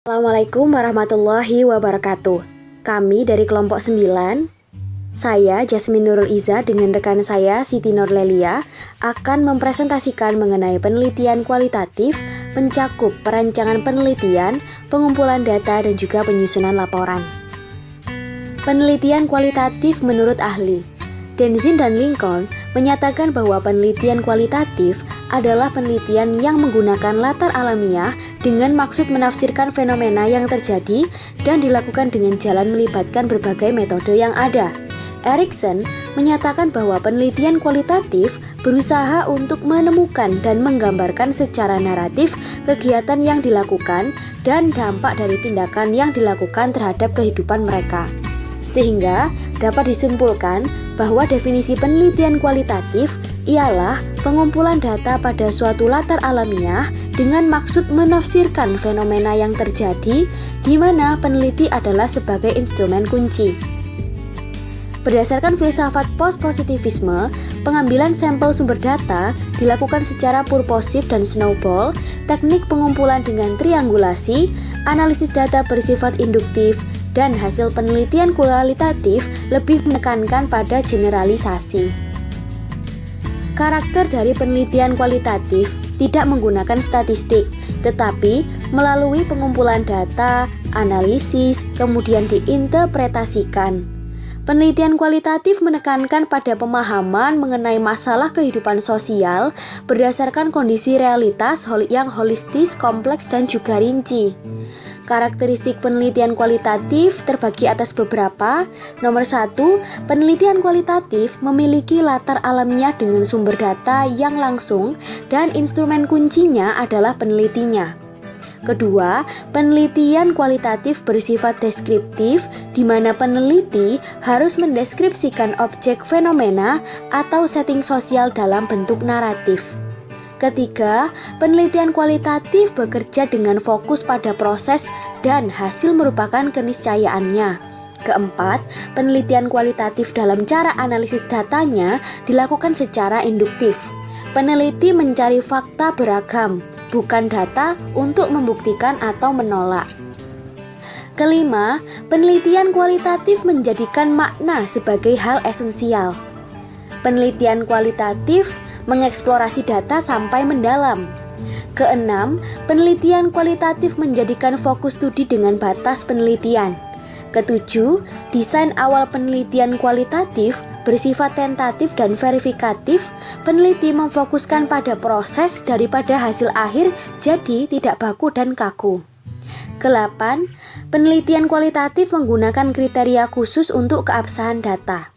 Assalamualaikum warahmatullahi wabarakatuh. Kami dari kelompok 9, saya Jasmine Nurul Iza dengan rekan saya Siti Nurlelia akan mempresentasikan mengenai penelitian kualitatif mencakup perancangan penelitian, pengumpulan data dan juga penyusunan laporan. Penelitian kualitatif menurut ahli Denzin dan Lincoln menyatakan bahwa penelitian kualitatif adalah penelitian yang menggunakan latar alamiah dengan maksud menafsirkan fenomena yang terjadi dan dilakukan dengan jalan melibatkan berbagai metode yang ada. Erikson menyatakan bahwa penelitian kualitatif berusaha untuk menemukan dan menggambarkan secara naratif kegiatan yang dilakukan dan dampak dari tindakan yang dilakukan terhadap kehidupan mereka. Sehingga dapat disimpulkan bahwa definisi penelitian kualitatif ialah pengumpulan data pada suatu latar alamiah dengan maksud menafsirkan fenomena yang terjadi di mana peneliti adalah sebagai instrumen kunci. Berdasarkan filsafat post-positivisme, pengambilan sampel sumber data dilakukan secara purposif dan snowball, teknik pengumpulan dengan triangulasi, analisis data bersifat induktif, dan hasil penelitian kualitatif lebih menekankan pada generalisasi. Karakter dari penelitian kualitatif tidak menggunakan statistik, tetapi melalui pengumpulan data, analisis, kemudian diinterpretasikan. Penelitian kualitatif menekankan pada pemahaman mengenai masalah kehidupan sosial berdasarkan kondisi realitas yang holistis, kompleks, dan juga rinci. Karakteristik penelitian kualitatif terbagi atas beberapa. Nomor 1, penelitian kualitatif memiliki latar alamiah dengan sumber data yang langsung dan instrumen kuncinya adalah penelitinya. Kedua, penelitian kualitatif bersifat deskriptif, di mana peneliti harus mendeskripsikan objek fenomena atau setting sosial dalam bentuk naratif. Ketiga, penelitian kualitatif bekerja dengan fokus pada proses dan hasil merupakan keniscayaannya. Keempat, penelitian kualitatif dalam cara analisis datanya dilakukan secara induktif. Peneliti mencari fakta beragam, bukan data untuk membuktikan atau menolak. Kelima, penelitian kualitatif menjadikan makna sebagai hal esensial. Penelitian kualitatif mengeksplorasi data sampai mendalam. Keenam, penelitian kualitatif menjadikan fokus studi dengan batas penelitian. Ketujuh, desain awal penelitian kualitatif bersifat tentatif dan verifikatif. Peneliti memfokuskan pada proses daripada hasil akhir, jadi tidak baku dan kaku. Kedelapan, penelitian kualitatif menggunakan kriteria khusus untuk keabsahan data.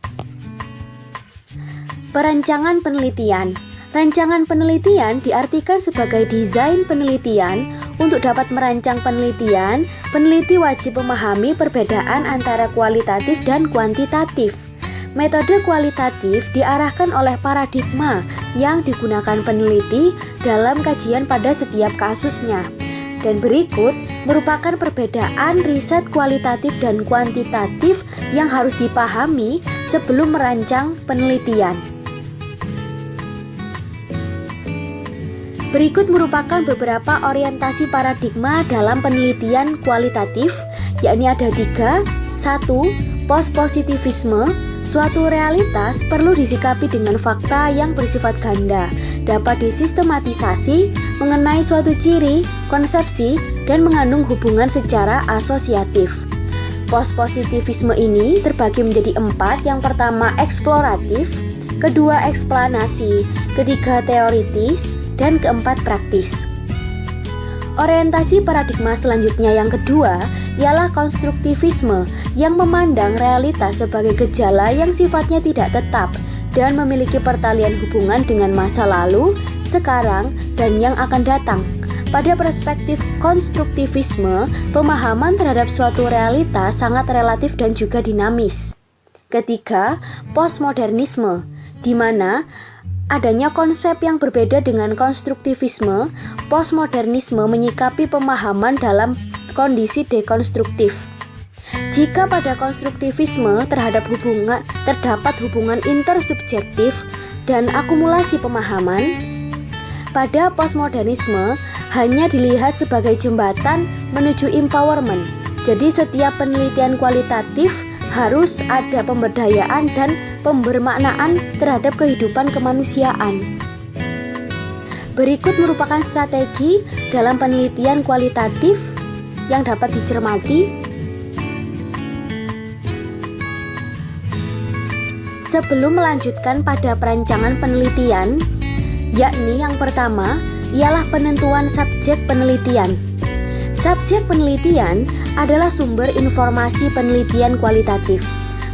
Perancangan penelitian. Rancangan penelitian diartikan sebagai desain penelitian. Untuk dapat merancang penelitian, peneliti wajib memahami perbedaan antara kualitatif dan kuantitatif. Metode kualitatif diarahkan oleh paradigma yang digunakan peneliti dalam kajian pada setiap kasusnya. Dan berikut merupakan perbedaan riset kualitatif dan kuantitatif yang harus dipahami sebelum merancang penelitian. Berikut merupakan beberapa orientasi paradigma dalam penelitian kualitatif, yakni ada 3. 1. Post-positivisme. Suatu realitas perlu disikapi dengan fakta yang bersifat ganda, dapat disistematisasi mengenai suatu ciri, konsepsi, dan mengandung hubungan secara asosiatif. Post-positivisme ini terbagi menjadi 4. Yang pertama eksploratif, kedua eksplanasi, ketiga teoritis, dan keempat praktis. Orientasi paradigma selanjutnya yang kedua ialah konstruktivisme yang memandang realitas sebagai gejala yang sifatnya tidak tetap dan memiliki pertalian hubungan dengan masa lalu, sekarang, dan yang akan datang. Pada perspektif konstruktivisme, pemahaman terhadap suatu realitas sangat relatif dan juga dinamis. Ketiga, postmodernisme, di mana adanya konsep yang berbeda dengan konstruktivisme. Postmodernisme menyikapi pemahaman dalam kondisi dekonstruktif. Jika pada konstruktivisme terdapat hubungan intersubjektif dan akumulasi pemahaman, pada postmodernisme hanya dilihat sebagai jembatan menuju empowerment. Jadi setiap penelitian kualitatif harus ada pemberdayaan dan pembermaknaan terhadap kehidupan kemanusiaan. Berikut merupakan strategi dalam penelitian kualitatif yang dapat dicermati. Sebelum melanjutkan pada perancangan penelitian, yakni yang pertama ialah penentuan subjek penelitian. Subjek penelitian adalah sumber informasi penelitian kualitatif.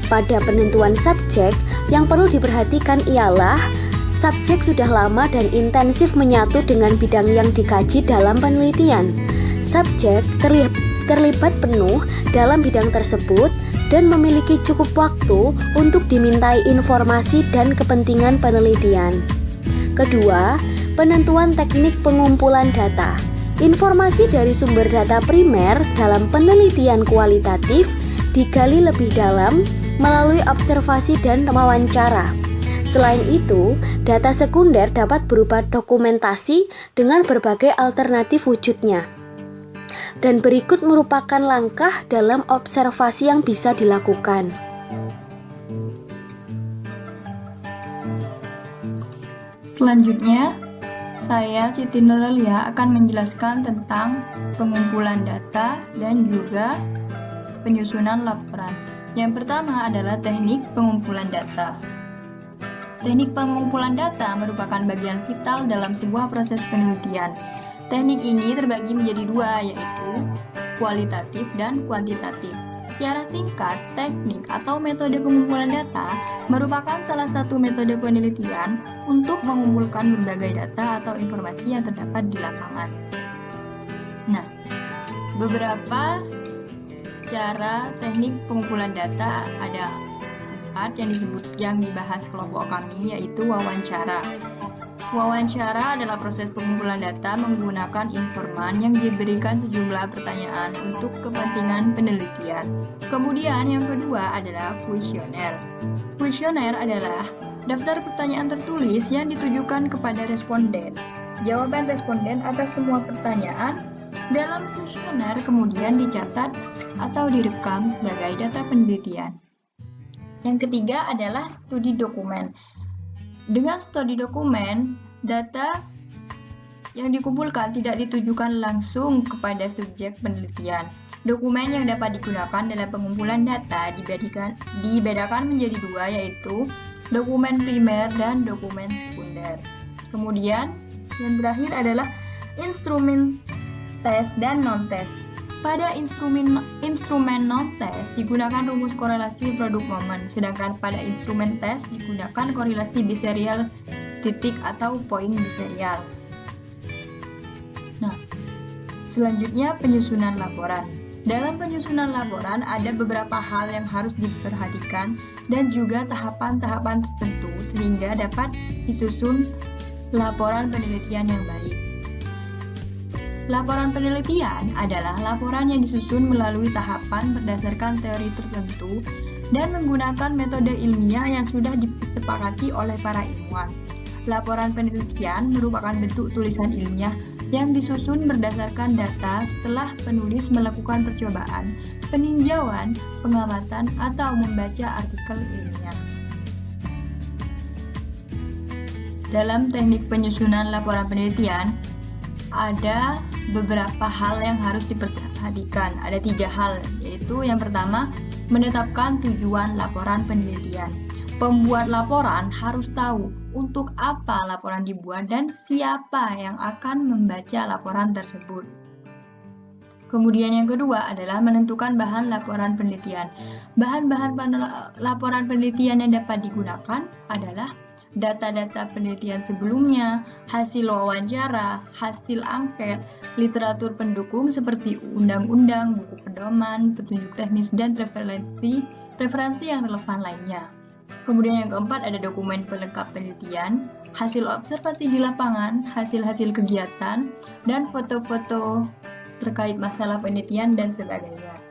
Pada penentuan subjek, yang perlu diperhatikan ialah subjek sudah lama dan intensif menyatu dengan bidang yang dikaji dalam penelitian. Subjek terlibat penuh dalam bidang tersebut dan memiliki cukup waktu untuk dimintai informasi dan kepentingan penelitian. Kedua, penentuan teknik pengumpulan data. Informasi dari sumber data primer dalam penelitian kualitatif digali lebih dalam melalui observasi dan wawancara. Selain itu, data sekunder dapat berupa dokumentasi dengan berbagai alternatif wujudnya. Dan berikut merupakan langkah dalam observasi yang bisa dilakukan. Selanjutnya, saya Siti Nuralia akan menjelaskan tentang pengumpulan data dan juga penyusunan laporan. Yang pertama adalah teknik pengumpulan data. Teknik pengumpulan data merupakan bagian vital dalam sebuah proses penelitian. Teknik ini terbagi menjadi dua, yaitu kualitatif dan kuantitatif. Secara singkat, teknik atau metode pengumpulan data merupakan salah satu metode penelitian untuk mengumpulkan berbagai data atau informasi yang terdapat di lapangan. Nah, beberapa cara teknik pengumpulan data ada 4 yang dibahas kelompok kami, yaitu wawancara. Wawancara adalah proses pengumpulan data menggunakan informan yang diberikan sejumlah pertanyaan untuk kepentingan penelitian. Kemudian yang kedua adalah kuesioner. Kuesioner adalah daftar pertanyaan tertulis yang ditujukan kepada responden. Jawaban responden atas semua pertanyaan dalam kuesioner kemudian dicatat atau direkam sebagai data penelitian. Yang ketiga adalah studi dokumen. Dengan studi dokumen, data yang dikumpulkan tidak ditujukan langsung kepada subjek penelitian. Dokumen yang dapat digunakan dalam pengumpulan data dibedakan menjadi dua, yaitu dokumen primer dan dokumen sekunder. Kemudian, yang terakhir adalah instrumen tes dan non-tes. Pada instrumen non-tes digunakan rumus korelasi produk momen, sedangkan pada instrumen tes digunakan korelasi biserial titik atau poin biserial. Nah, selanjutnya penyusunan laporan. Dalam penyusunan laporan ada beberapa hal yang harus diperhatikan dan juga tahapan-tahapan tertentu sehingga dapat disusun laporan penelitian yang baik. Laporan penelitian adalah laporan yang disusun melalui tahapan berdasarkan teori tertentu dan menggunakan metode ilmiah yang sudah disepakati oleh para ilmuwan. Laporan penelitian merupakan bentuk tulisan ilmiah yang disusun berdasarkan data setelah penulis melakukan percobaan, peninjauan, pengamatan, atau membaca artikel ilmiah. Dalam teknik penyusunan laporan penelitian, ada beberapa hal yang harus diperhatikan. Ada 3 hal, yaitu yang pertama, menetapkan tujuan laporan penelitian. Pembuat laporan harus tahu untuk apa laporan dibuat dan siapa yang akan membaca laporan tersebut. Kemudian yang kedua adalah menentukan bahan laporan penelitian. Bahan-bahan laporan penelitian yang dapat digunakan adalah data-data penelitian sebelumnya, hasil wawancara, hasil angket, literatur pendukung seperti undang-undang, buku pedoman, petunjuk teknis, dan referensi yang relevan lainnya. Kemudian yang keempat ada dokumen pelengkap penelitian, hasil observasi di lapangan, hasil-hasil kegiatan, dan foto-foto terkait masalah penelitian dan sebagainya.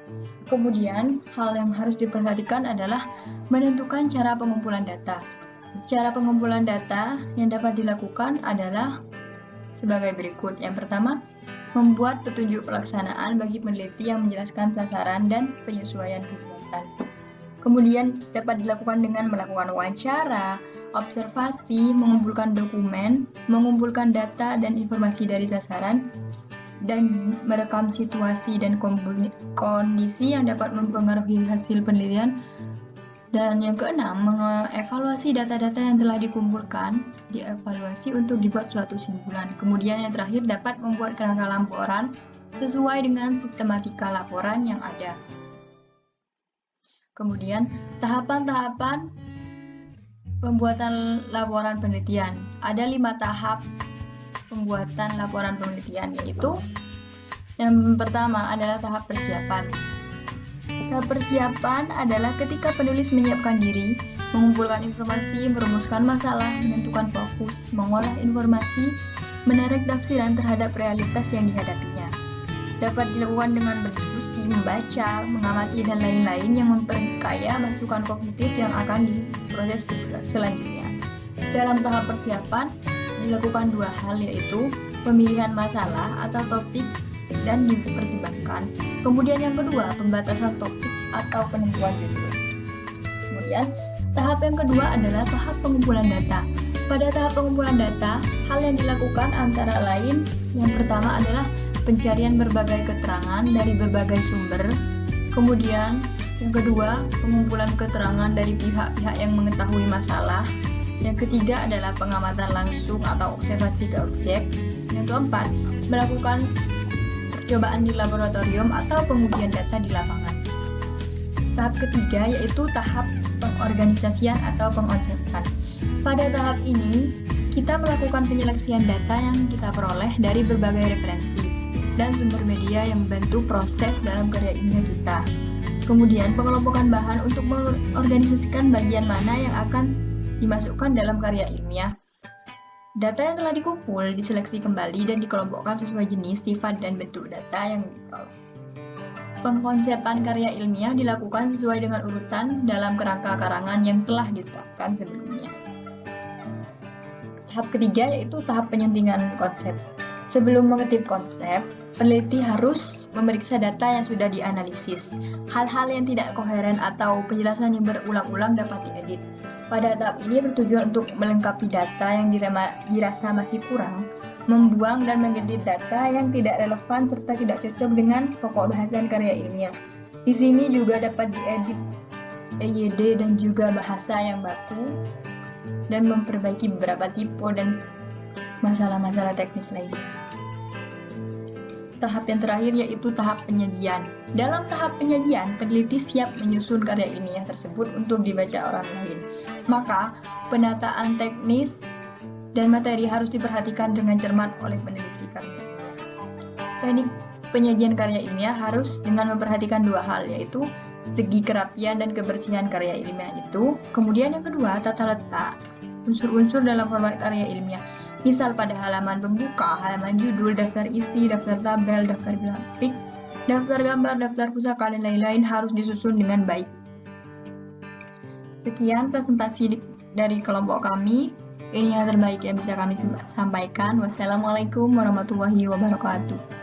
Kemudian hal yang harus diperhatikan adalah menentukan cara pengumpulan data. Cara pengumpulan data yang dapat dilakukan adalah sebagai berikut. Yang pertama, membuat petunjuk pelaksanaan bagi peneliti yang menjelaskan sasaran dan penyesuaian kegiatan. Kemudian dapat dilakukan dengan melakukan wawancara, observasi, mengumpulkan dokumen, mengumpulkan data dan informasi dari sasaran, dan merekam situasi dan kondisi yang dapat mempengaruhi hasil penelitian. Dan yang keenam, mengevaluasi data-data yang telah dikumpulkan, dievaluasi untuk dibuat suatu simpulan. Kemudian yang terakhir, dapat membuat kerangka laporan sesuai dengan sistematika laporan yang ada. Kemudian, tahapan-tahapan pembuatan laporan penelitian. Ada 5 tahap pembuatan laporan penelitian, yaitu yang pertama adalah tahap persiapan. Tahap persiapan adalah ketika penulis menyiapkan diri, mengumpulkan informasi, merumuskan masalah, menentukan fokus, mengolah informasi, menarik tafsiran terhadap realitas yang dihadapinya. Dapat dilakukan dengan berdiskusi, membaca, mengamati, dan lain-lain yang memperkaya masukan kognitif yang akan diproses selanjutnya. Dalam tahap persiapan, dilakukan 2 hal, yaitu pemilihan masalah atau topik dan dipertimbangkan. Kemudian yang kedua, pembatasan topik atau penentuan judul. Kemudian, tahap yang kedua adalah tahap pengumpulan data. Pada tahap pengumpulan data, hal yang dilakukan antara lain yang pertama adalah pencarian berbagai keterangan dari berbagai sumber. Kemudian, yang kedua, pengumpulan keterangan dari pihak-pihak yang mengetahui masalah. Yang ketiga adalah pengamatan langsung atau observasi ke objek. Yang keempat, melakukan percobaan di laboratorium atau pengujian data di lapangan. Tahap ketiga yaitu tahap pengorganisasian atau pengonsepan. Pada tahap ini, kita melakukan penyeleksian data yang kita peroleh dari berbagai referensi dan sumber media yang membantu proses dalam karya ilmiah kita. Kemudian, pengelompokan bahan untuk mengorganisasikan bagian mana yang akan dimasukkan dalam karya ilmiah. Data yang telah dikumpul diseleksi kembali dan dikelompokkan sesuai jenis, sifat, dan bentuk data yang diperoleh. Pengkonsepan karya ilmiah dilakukan sesuai dengan urutan dalam kerangka karangan yang telah ditetapkan sebelumnya. Tahap ketiga yaitu tahap penyuntingan konsep. Sebelum mengetip konsep, peneliti harus memeriksa data yang sudah dianalisis. Hal-hal yang tidak koheren atau penjelasan yang berulang-ulang dapat diedit. Pada tahap ini bertujuan untuk melengkapi data yang dirasa masih kurang, membuang dan mengedit data yang tidak relevan serta tidak cocok dengan pokok bahasan karya ilmiah. Di sini juga dapat diedit EYD dan juga bahasa yang baku dan memperbaiki beberapa tipe dan masalah-masalah teknis lainnya. Tahap yang terakhir yaitu tahap penyajian. Dalam tahap penyajian, peneliti siap menyusun karya ilmiah tersebut untuk dibaca orang lain. Maka, penataan teknis dan materi harus diperhatikan dengan cermat oleh peneliti karya ilmiah. Teknik penyajian karya ilmiah harus dengan memperhatikan 2 hal, yaitu segi kerapian dan kebersihan karya ilmiah itu. Kemudian yang kedua, tata letak unsur-unsur dalam format karya ilmiah. Misal pada halaman pembuka, halaman judul, daftar isi, daftar tabel, daftar grafik, daftar gambar, daftar pusaka, dan lain-lain harus disusun dengan baik. Sekian presentasi dari kelompok kami. Ini yang terbaik yang bisa kami sampaikan. Wassalamualaikum warahmatullahi wabarakatuh.